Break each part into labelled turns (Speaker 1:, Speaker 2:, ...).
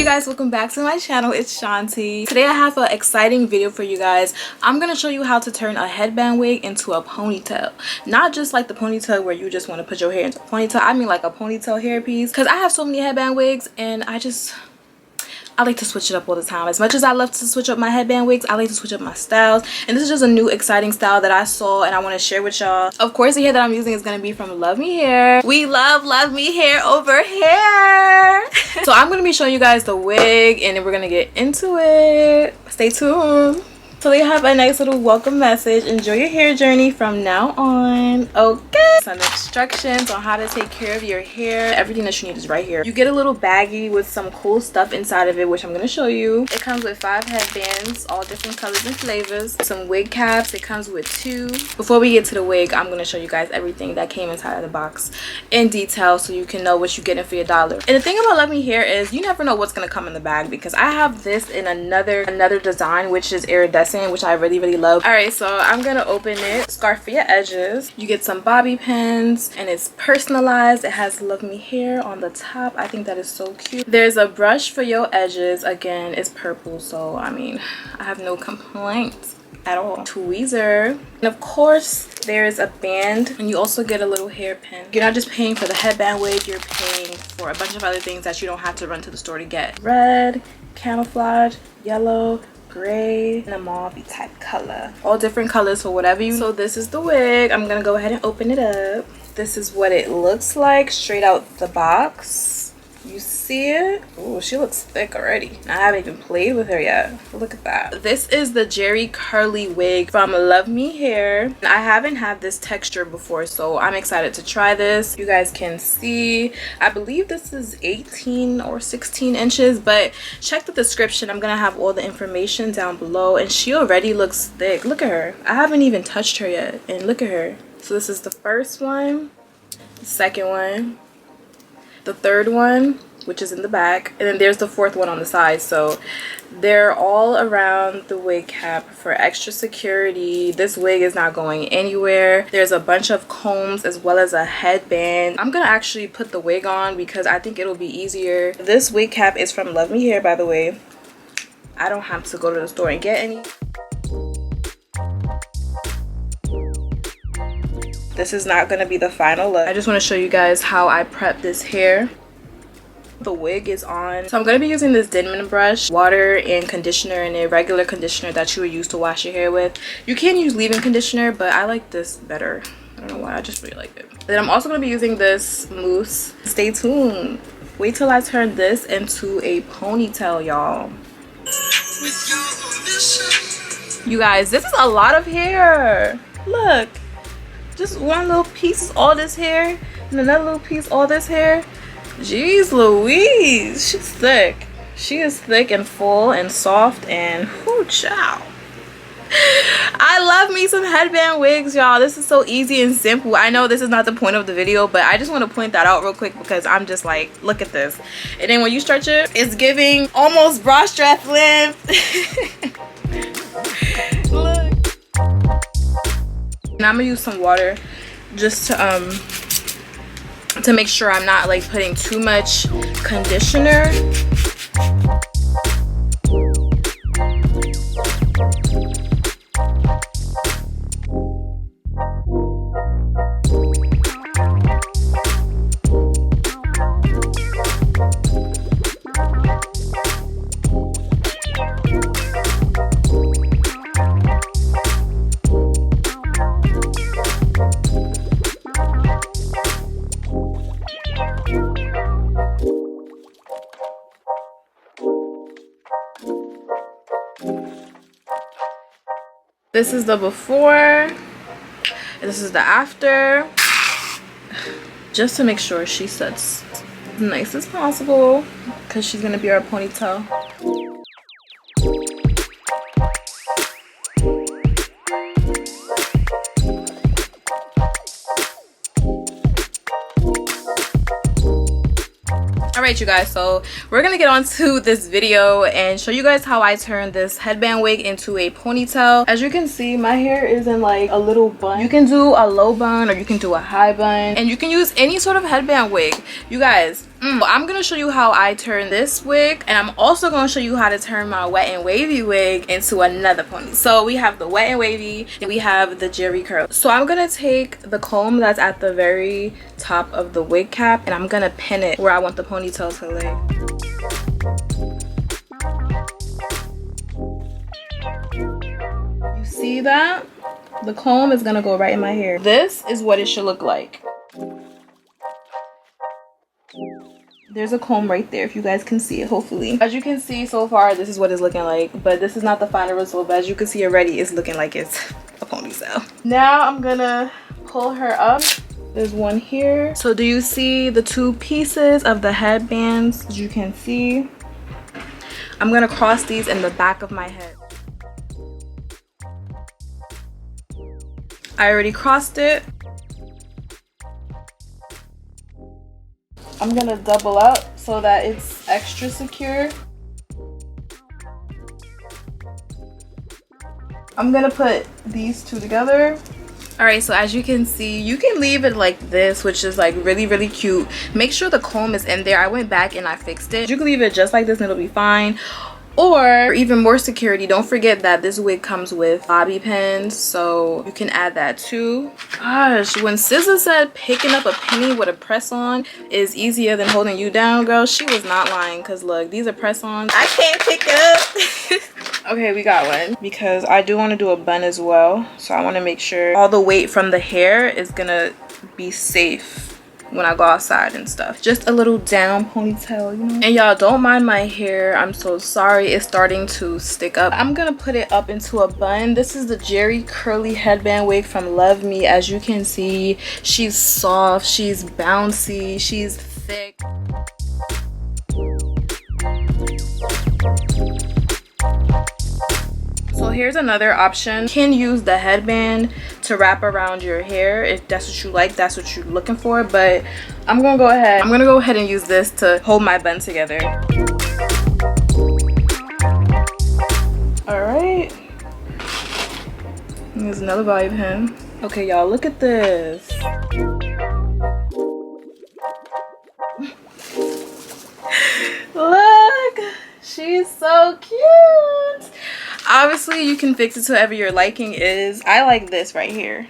Speaker 1: you guys, welcome back to my channel. It's Shanti. Today I have an exciting video for you guys. I'm gonna show you how to turn a headband wig into a ponytail. Not just like the ponytail where you just want to put your hair into a ponytail. I mean like a ponytail hairpiece, because I have so many headband wigs and I like to switch it up all the time. As much as I love to switch up my headband wigs, I like to switch up my styles. And this is just a new exciting style that I saw and I want to share with y'all. Of course, the hair that I'm using is going to be from Luvme Hair. We love Luvme Hair over here. So I'm going to be showing you guys the wig and then we're going to get into it. Stay tuned. So they have a nice little welcome message. Enjoy your hair journey from now on. Okay. Some instructions on how to take care of your hair. Everything that you need is right here. You get a little baggie with some cool stuff inside of it, which I'm going to show you. It comes with 5 headbands, all different colors and flavors. Some wig caps. It comes with 2. Before we get to the wig, I'm going to show you guys everything that came inside of the box in detail so you can know what you're getting for your dollar. And the thing about Luvme Hair is you never know what's going to come in the bag, because I have this in another design, which is iridescent, which I really love. All right, so I'm gonna open it. Scarf for your edges. You get some bobby pins and it's personalized. It has Luvme Hair on the top. I think that is so cute. There's a brush for your edges. Again, it's purple, so I mean, I have no complaints at all. Tweezer, and of course there's a band, and you also get a little hairpin. You're not just paying for the headband wig, you're paying for a bunch of other things that you don't have to run to the store to get. Red, camouflage, yellow, gray, and a mauve type color. All different colors for whatever you. So this is the wig. I'm gonna go ahead and open it up. This is what it looks like straight out the box. You see it? Oh, she looks thick already. I haven't even played with her yet. Look at that. This is the Jerry Curly wig from Luvme Hair. I haven't had this texture before, so I'm excited to try this. You guys can see, I believe this is 18 or 16 inches, but check the description. I'm gonna have all the information down below, and she already looks thick. Look at her. I haven't even touched her yet, and look at her. So this is the first one, the second one, the third one, which is in the back, and then there's the fourth one on the side. So they're all around the wig cap for extra security. This wig is not going anywhere. There's a bunch of combs as well as a headband. I'm gonna actually put the wig on because I think it'll be easier. This wig cap is from Luvme Hair, by the way. I don't have to go to the store and get any. This is not going to be the final look. I just want to show you guys how I prep this hair. The wig is on. So I'm going to be using this Denman brush, water and conditioner, and a regular conditioner that you would use to wash your hair with. You can use leave-in conditioner, but I like this better. I don't know why, I just really like it. Then I'm also going to be using this mousse. Stay tuned. Wait till I turn this into a ponytail, y'all. You guys, this is a lot of hair. Look. Just one little piece, all this hair, and another little piece, all this hair. Jeez Louise, she's thick. She is thick and full and soft and whoo chow. I love me some headband wigs, y'all. This is so easy and simple. I know this is not the point of the video, but I just want to point that out real quick because I'm just like, look at this. And then when you stretch it, it's giving almost bra strap length. Look. And I'm gonna use some water just to make sure I'm not like putting too much conditioner. This is the before, and this is the after, just to make sure she sits as nice as possible because she's gonna be our ponytail. Alright you guys, so we're gonna get on to this video and show you guys how I turn this headband wig into a ponytail. As you can see, my hair is in like a little bun. You can do a low bun or you can do a high bun, and you can use any sort of headband wig. You guys, I'm gonna show you how I turn this wig, and I'm also gonna show you how to turn my wet and wavy wig into another pony. So we have the wet and wavy, and we have the jerry curl. So I'm gonna take the comb that's at the very top of the wig cap, and I'm gonna pin it where I want the ponytail to lay. You see that? The comb is gonna go right in my hair. This is what it should look like. There's a comb right there if you guys can see it, hopefully. As you can see so far, this is what it's looking like, but this is not the final result. But as you can see already, it's looking like it's a ponytail. Now I'm gonna pull her up. There's one here. So do you see the two pieces of the headbands? As you can see, I'm gonna cross these in the back of my head. I already crossed it. I'm gonna double up so that it's extra secure. I'm gonna put these two together. All right, so as you can see, you can leave it like this, which is like really cute. Make sure the comb is in there. I went back and I fixed it. You can leave it just like this and it'll be fine. Or even more security, don't forget that this wig comes with bobby pins, so you can add that too. Gosh, when SZA said picking up a penny with a press-on is easier than holding you down, girl, she was not lying. Because look, these are press-ons. I can't pick it up. Okay, we got one because I do want to do a bun as well, so I want to make sure all the weight from the hair is gonna be safe when I go outside and stuff. Just a little down ponytail, you know. And y'all, don't mind my hair, I'm so sorry, it's starting to stick up. I'm gonna put it up into a bun. This is the Jerry curly headband wig from Luvme. As you can see, she's soft, she's bouncy, she's thick. So here's another option. You can use the headband to wrap around your hair if that's what you like, that's what you're looking for, but I'm gonna go ahead and use this to hold my bun together. All right, there's another bobby pin. Okay, y'all, look at this. Look, she's so cute. Obviously, you can fix it to whatever your liking is. I like this right here.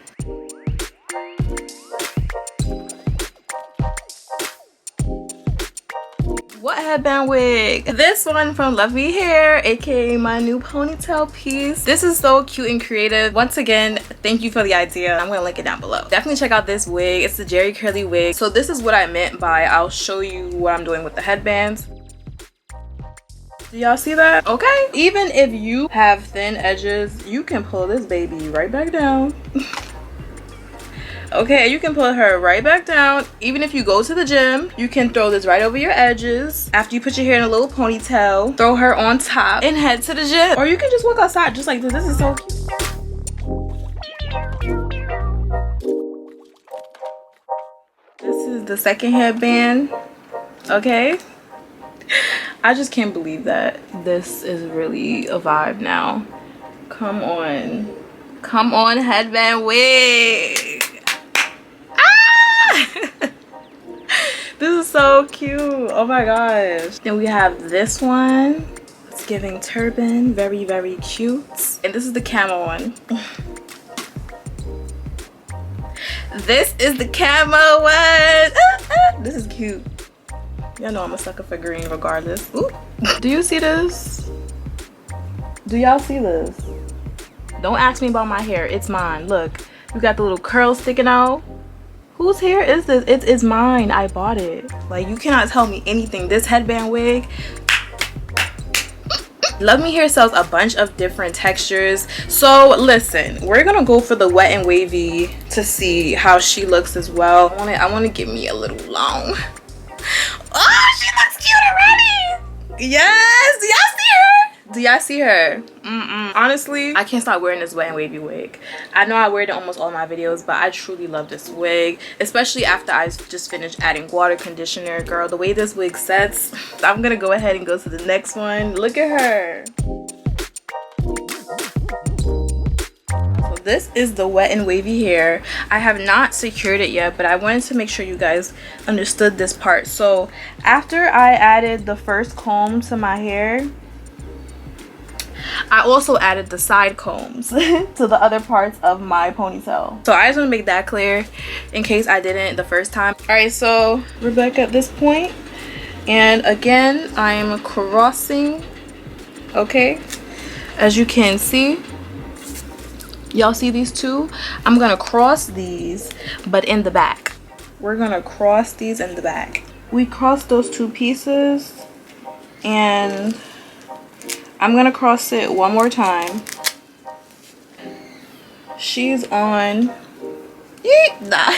Speaker 1: What headband wig? This one from Luvme Hair, aka my new ponytail piece. This is so cute and creative. Once again, thank you for the idea. I'm gonna link it down below. Definitely check out this wig. It's the Jerry curly wig. So this is what I meant by I'll show you what I'm doing with the headbands. Do y'all see that? Okay, even if you have thin edges, you can pull this baby right back down. Okay, you can pull her right back down. Even if you go to the gym, you can throw this right over your edges. After you put your hair in a little ponytail, throw her on top and head to the gym. Or you can just walk outside just like this. This is so cute. This is the second headband. Okay. I just can't believe that this is really a vibe now. Come on. Come on, headband wig. Ah! This is so cute. Oh my gosh. Then we have this one. It's giving turban. Very cute. And this is the camo one. This is the camo one. This is cute. Y'all know I'm a sucker for green regardless. Ooh. Do you see this? Do y'all see this? Don't ask me about my hair. It's mine. Look, you got the little curls sticking out. Whose hair is this? It's mine. I bought it. Like, you cannot tell me anything. This headband wig. Luvme Hair sells a bunch of different textures. So listen, we're gonna go for the wet and wavy to see how she looks as well. I want to give me a little long. Oh, she looks cute already. Yes, do y'all see her? Do y'all see her? Honestly, I can't stop wearing this wet and wavy wig. I know I wear it in almost all my videos, but I truly love this wig, especially after I just finished adding water conditioner. Girl, the way this wig sets, I'm gonna go ahead and go to the next one. Look at her. So This is the wet and wavy hair. I have not secured it yet, but I wanted to make sure you guys understood this part. So after I added the first comb to my hair, I also added the side combs to the other parts of my ponytail. So I just want to make that clear in case I didn't the first time. All right, so we're back at this point, and again I'm crossing. Okay, as you can see, y'all see these two? I'm gonna cross these, but in the back. We're gonna cross these in the back. We crossed those two pieces, and I'm gonna cross it one more time. She's on. Yeet, nah.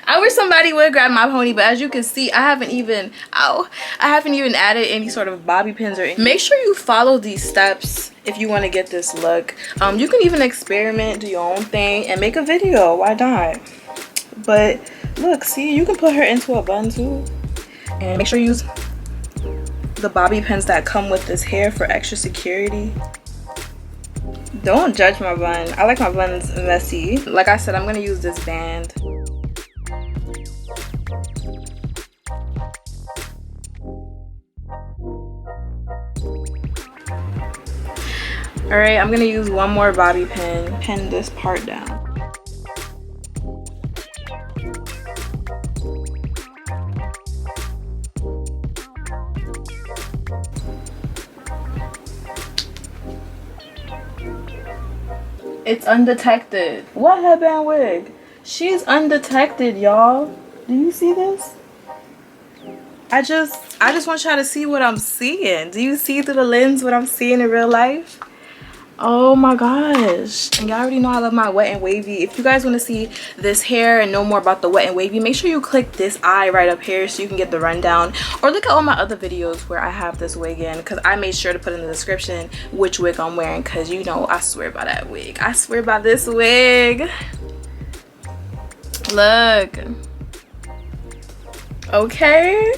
Speaker 1: I wish somebody would grab my pony, but as you can see, I haven't even added any sort of bobby pins or anything. Make sure you follow these steps if you want to get this look. You can even experiment, do your own thing, and make a video. Why not? But look, see, you can put her into a bun too. And make sure you use the bobby pins that come with this hair for extra security. Don't judge my bun. I like my buns messy. Like I said, I'm gonna use this band. All right, I'm gonna use one more bobby pin, pin this part down. It's undetected. What headband wig? She's undetected, y'all. Do you see this? I just want y'all to see what I'm seeing. Do you see through the lens what I'm seeing in real life? Oh my gosh. And y'all already know I love my wet and wavy. If you guys want to see this hair and know more about the wet and wavy, make sure you click this eye right up here so you can get the rundown, or look at all my other videos where I have this wig in, because I made sure to put in the description which wig I'm wearing, because you know I swear by that wig. I swear by this wig. Look. Okay.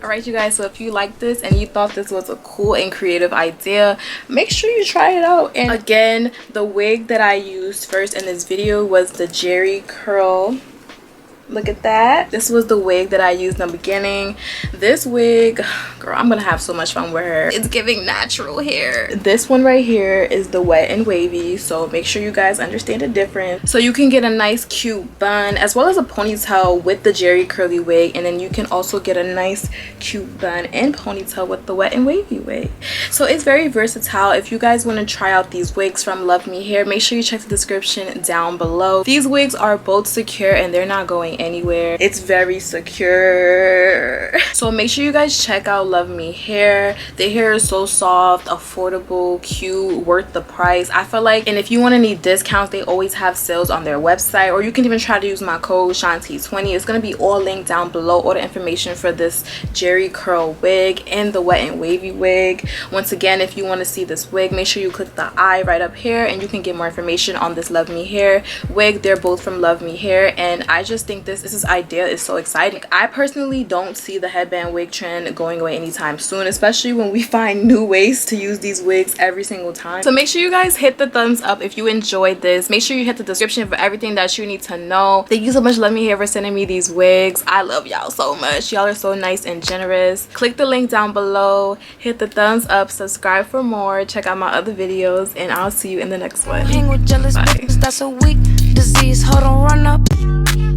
Speaker 1: Alright you guys, so if you like this and you thought this was a cool and creative idea, make sure you try it out. And again, the wig that I used first in this video was the Jerry curl. Look at that. This was the wig that I used in the beginning. This wig, girl, I'm gonna have so much fun with her. It's giving natural hair. This one right here is the wet and wavy, so make sure you guys understand the difference. So you can get a nice cute bun as well as a ponytail with the Jerry curly wig, and then you can also get a nice cute bun and ponytail with the wet and wavy wig. So it's very versatile. If you guys want to try out these wigs from Luvme Hair, make sure you check the description down below. These wigs are both secure and they're not going anywhere. It's very secure. So make sure you guys check out Luvme Hair. The hair is so soft, affordable, cute, worth the price, I feel like. And if you want any discounts, they always have sales on their website, or you can even try to use my code Shanti20. It's going to be all linked down below, all the information for this Jerry curl wig and the wet and wavy wig. Once again, if you want to see this wig, make sure you click the eye right up here and you can get more information on this Luvme Hair wig. They're both from Luvme Hair, and I just think this idea is so exciting. I personally don't see the headband wig trend going away anytime soon, especially when we find new ways to use these wigs every single time. So make sure you guys hit the thumbs up if you enjoyed this. Make sure you hit the description for everything that you need to know. Thank you so much, Luvme Hair, for sending me these wigs. I love y'all so much. Y'all are so nice and generous. Click the link down below, hit the thumbs up, subscribe for more, check out my other videos, and I'll see you in the next one.
Speaker 2: Hang with jealous bitches, that's a weak disease. Hold on, run up.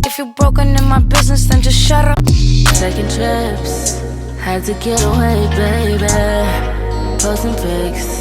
Speaker 2: If you broken in my business, then just shut up. Taking trips, had to get away, baby. Posting pics.